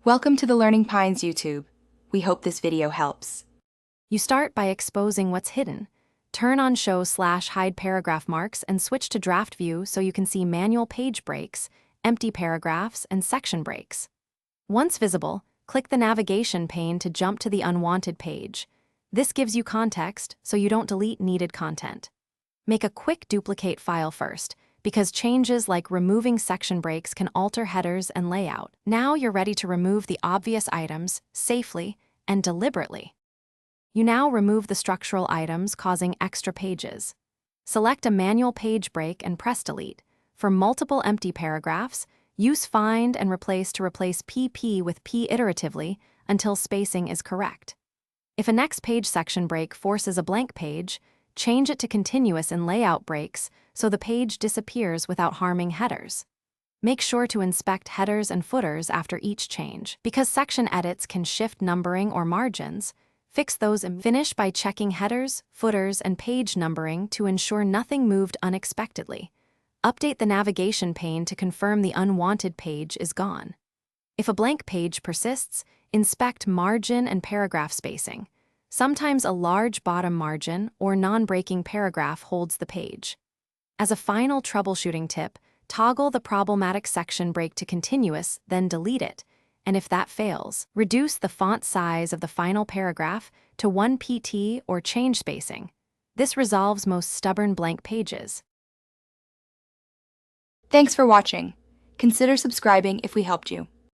Welcome to the Learning Pines YouTube. We hope this video helps. You start by exposing what's hidden. Turn on Show/Hide paragraph marks and switch to Draft View so you can see manual page breaks, empty paragraphs, and section breaks. Once visible, click the navigation pane to jump to the Unwanted page. This gives you context so you don't delete needed content. Make a quick duplicate file first, because changes like removing section breaks can alter headers and layout. Now you're ready to remove the obvious items safely and deliberately. You now remove the structural items causing extra pages. Select a manual page break and press delete. For multiple empty paragraphs, use find and replace to replace PP with P iteratively until spacing is correct. If a next page section break forces a blank page, change it to continuous in layout breaks so the page disappears without harming headers. Make sure to inspect headers and footers after each change. Because section edits can shift numbering or margins, fix those and finish by checking headers, footers, and page numbering to ensure nothing moved unexpectedly. Update the navigation pane to confirm the unwanted page is gone. If a blank page persists, inspect margin and paragraph spacing. Sometimes a large bottom margin or non-breaking paragraph holds the page. As a final troubleshooting tip, toggle the problematic section break to continuous, then delete it, and if that fails, reduce the font size of the final paragraph to 1 pt or change spacing. This resolves most stubborn blank pages. Thanks for watching. Consider subscribing if we helped you.